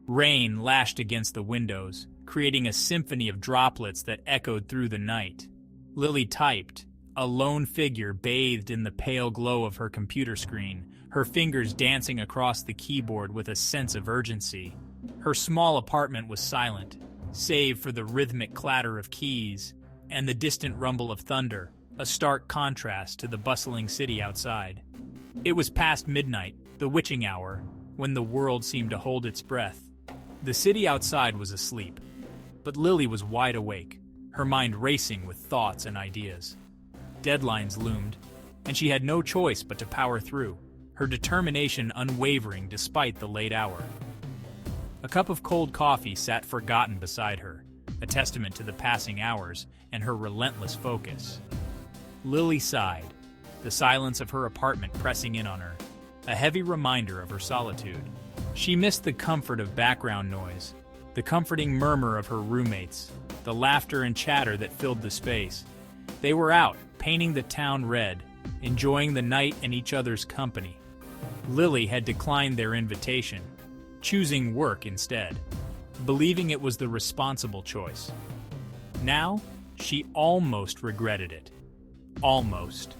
Rain lashed against the windows, creating a symphony of droplets that echoed through the night. Lily typed, a lone figure bathed in the pale glow of her computer screen, her fingers dancing across the keyboard with a sense of urgency. Her small apartment was silent, save for the rhythmic clatter of keys and the distant rumble of thunder, a stark contrast to the bustling city outside. It was past midnight, the witching hour, when the world seemed to hold its breath. The city outside was asleep, but Lily was wide awake, her mind racing with thoughts and ideas. Deadlines loomed, and she had no choice but to power through, her determination unwavering despite the late hour. A cup of cold coffee sat forgotten beside her, a testament to the passing hours and her relentless focus. Lily sighed, the silence of her apartment pressing in on her, a heavy reminder of her solitude. She missed the comfort of background noise, the comforting murmur of her roommates, the laughter and chatter that filled the space. They were out, painting the town red, enjoying the night and each other's company. Lily had declined their invitation, choosing work instead, believing it was the responsible choice. Now, she almost regretted it. Almost.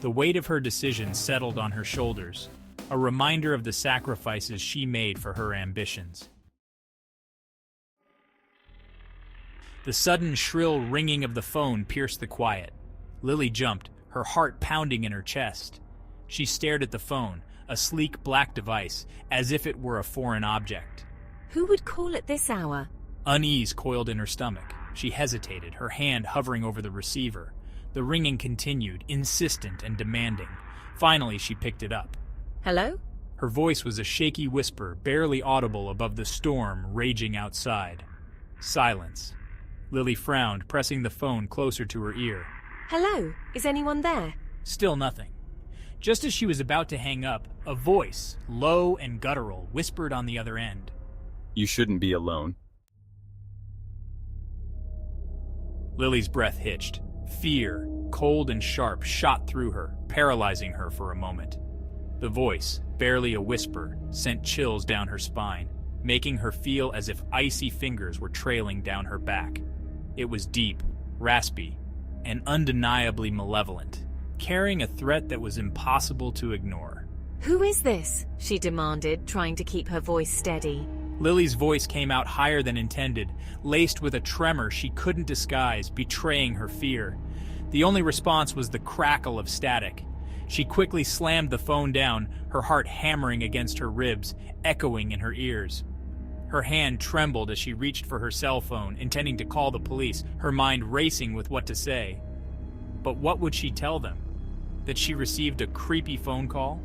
The weight of her decision settled on her shoulders, a reminder of the sacrifices she made for her ambitions. The sudden shrill ringing of the phone pierced the quiet. Lily jumped, her heart pounding in her chest. She stared at the phone, a sleek black device, as if it were a foreign object. Who would call at this hour? Unease coiled in her stomach. She hesitated, her hand hovering over the receiver. The ringing continued, insistent and demanding. Finally, she picked it up. Hello? Her voice was a shaky whisper, barely audible above the storm raging outside. Silence. Lily frowned, pressing the phone closer to her ear. Hello? Is anyone there? Still nothing. Just as she was about to hang up, a voice, low and guttural, whispered on the other end. You shouldn't be alone. Lily's breath hitched. Fear, cold and sharp, shot through her, paralyzing her for a moment. The voice, barely a whisper, sent chills down her spine, making her feel as if icy fingers were trailing down her back. It was deep, raspy, and undeniably malevolent, carrying a threat that was impossible to ignore. Who is this? She demanded, trying to keep her voice steady. Lily's voice came out higher than intended, laced with a tremor she couldn't disguise, betraying her fear. The only response was the crackle of static. She quickly slammed the phone down, her heart hammering against her ribs, echoing in her ears. Her hand trembled as she reached for her cell phone, intending to call the police, her mind racing with what to say. But what would she tell them? That she received a creepy phone call?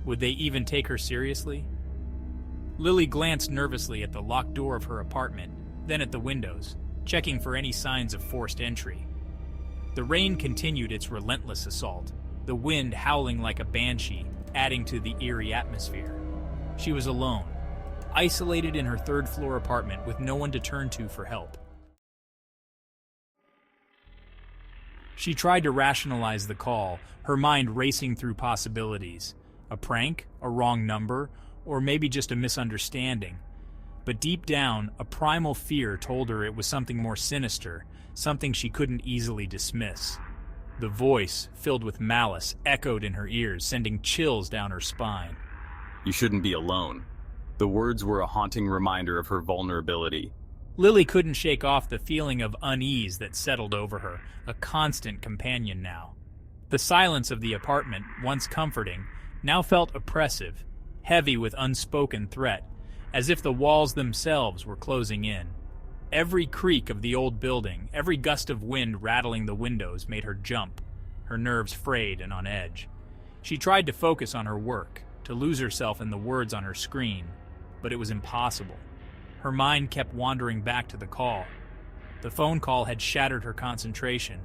Would they even take her seriously? Lily glanced nervously at the locked door of her apartment, then at the windows, checking for any signs of forced entry. The rain continued its relentless assault, the wind howling like a banshee, adding to the eerie atmosphere. She was alone, isolated in her third-floor apartment with no one to turn to for help. She tried to rationalize the call, her mind racing through possibilities. A prank, a wrong number, or maybe just a misunderstanding. But deep down, a primal fear told her it was something more sinister, something she couldn't easily dismiss. The voice, filled with malice, echoed in her ears, sending chills down her spine. You shouldn't be alone. The words were a haunting reminder of her vulnerability. Lily couldn't shake off the feeling of unease that settled over her, a constant companion now. The silence of the apartment, once comforting, now felt oppressive, heavy with unspoken threat, as if the walls themselves were closing in. Every creak of the old building, every gust of wind rattling the windows made her jump, her nerves frayed and on edge. She tried to focus on her work, to lose herself in the words on her screen, but it was impossible. Her mind kept wandering back to the call. The phone call had shattered her concentration,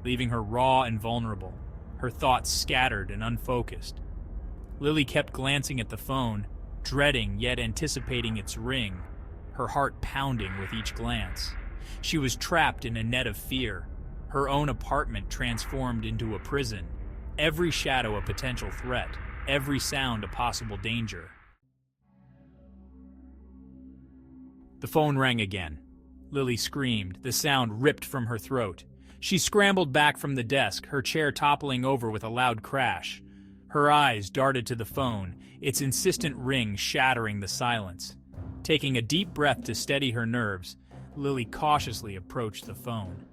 leaving her raw and vulnerable, her thoughts scattered and unfocused. Lily kept glancing at the phone, dreading yet anticipating its ring, her heart pounding with each glance. She was trapped in a net of fear, her own apartment transformed into a prison, every shadow a potential threat, every sound a possible danger. The phone rang again. Lily screamed, the sound ripped from her throat. She scrambled back from the desk, her chair toppling over with a loud crash. Her eyes darted to the phone, its insistent ring shattering the silence. Taking a deep breath to steady her nerves, Lily cautiously approached the phone.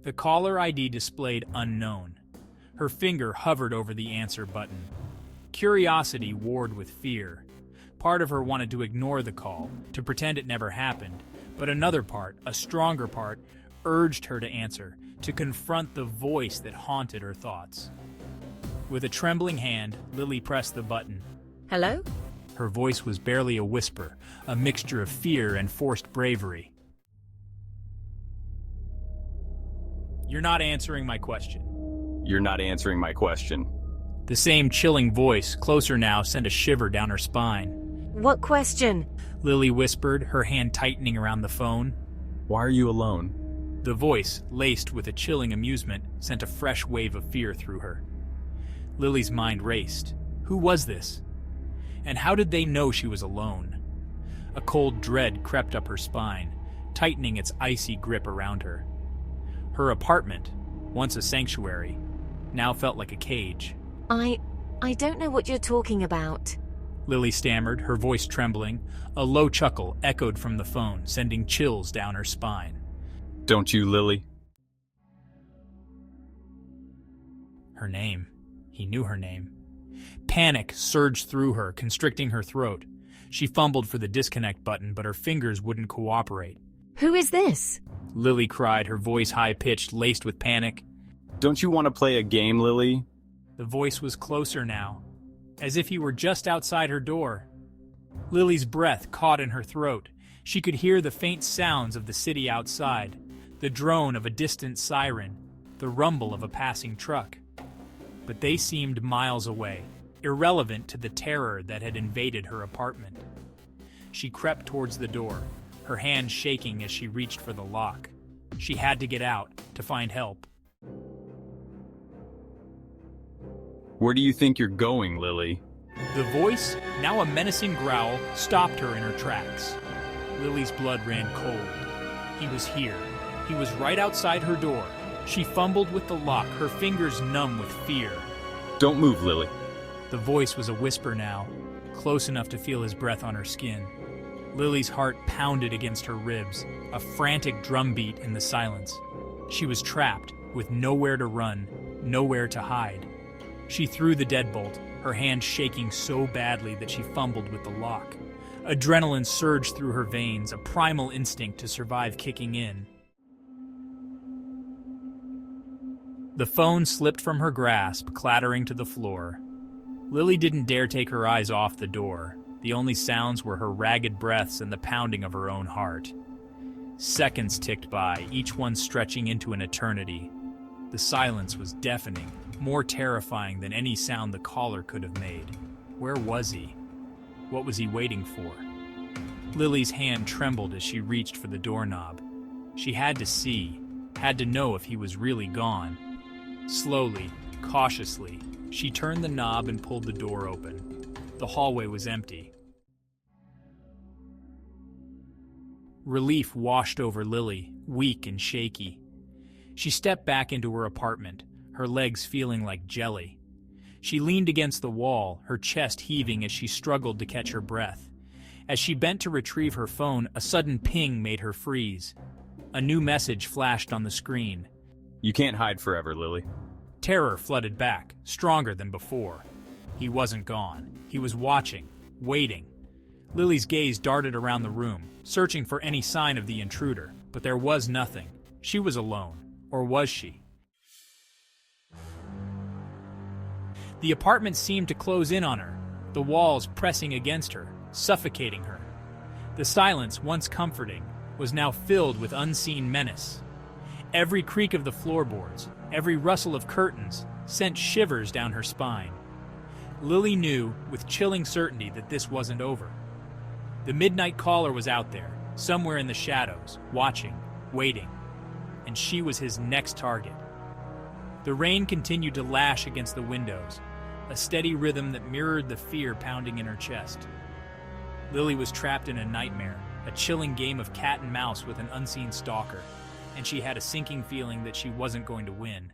The caller ID displayed unknown. Her finger hovered over the answer button. Curiosity warred with fear. Part of her wanted to ignore the call, to pretend it never happened, but another part, a stronger part, urged her to answer, to confront the voice that haunted her thoughts. With a trembling hand, Lily pressed the button. Hello? Her voice was barely a whisper, a mixture of fear and forced bravery. You're not answering my question. You're not answering my question. The same chilling voice, closer now, sent a shiver down her spine. What question? Lily whispered, her hand tightening around the phone. Why are you alone? The voice, laced with a chilling amusement, sent a fresh wave of fear through her. Lily's mind raced. Who was this? And how did they know she was alone? A cold dread crept up her spine, tightening its icy grip around her. Her apartment, once a sanctuary, now felt like a cage. I don't know what you're talking about. Lily stammered, her voice trembling. A low chuckle echoed from the phone, sending chills down her spine. Don't you, Lily? Her name. He knew her name. Panic surged through her, constricting her throat. She fumbled for the disconnect button, but her fingers wouldn't cooperate. Who is this? Lily cried, her voice high-pitched, laced with panic. Don't you want to play a game, Lily? The voice was closer now, as if he were just outside her door. Lily's breath caught in her throat. She could hear the faint sounds of the city outside, the drone of a distant siren, the rumble of a passing truck. But they seemed miles away, irrelevant to the terror that had invaded her apartment. She crept towards the door, her hand shaking as she reached for the lock. She had to get out, to find help. Where do you think you're going, Lily? The voice, now a menacing growl, stopped her in her tracks. Lily's blood ran cold. He was here. He was right outside her door. She fumbled with the lock, her fingers numb with fear. Don't move, Lily. The voice was a whisper now, close enough to feel his breath on her skin. Lily's heart pounded against her ribs, a frantic drumbeat in the silence. She was trapped, with nowhere to run, nowhere to hide. She threw the deadbolt, her hand shaking so badly that she fumbled with the lock. Adrenaline surged through her veins, a primal instinct to survive kicking in. The phone slipped from her grasp, clattering to the floor. Lily didn't dare take her eyes off the door. The only sounds were her ragged breaths and the pounding of her own heart. Seconds ticked by, each one stretching into an eternity. The silence was deafening, more terrifying than any sound the caller could have made. Where was he? What was he waiting for? Lily's hand trembled as she reached for the doorknob. She had to see, had to know if he was really gone. Slowly, cautiously, she turned the knob and pulled the door open. The hallway was empty. Relief washed over Lily, weak and shaky. She stepped back into her apartment, her legs feeling like jelly. She leaned against the wall, her chest heaving as she struggled to catch her breath. As she bent to retrieve her phone, a sudden ping made her freeze. A new message flashed on the screen. You can't hide forever, Lily. Terror flooded back, stronger than before. He wasn't gone. He was watching, waiting. Lily's gaze darted around the room, searching for any sign of the intruder, but there was nothing. She was alone. Or was she? The apartment seemed to close in on her, the walls pressing against her, suffocating her. The silence, once comforting, was now filled with unseen menace. Every creak of the floorboards, every rustle of curtains, sent shivers down her spine. Lily knew, with chilling certainty, that this wasn't over. The midnight caller was out there, somewhere in the shadows, watching, waiting. And she was his next target. The rain continued to lash against the windows, a steady rhythm that mirrored the fear pounding in her chest. Lily was trapped in a nightmare, a chilling game of cat and mouse with an unseen stalker, and she had a sinking feeling that she wasn't going to win.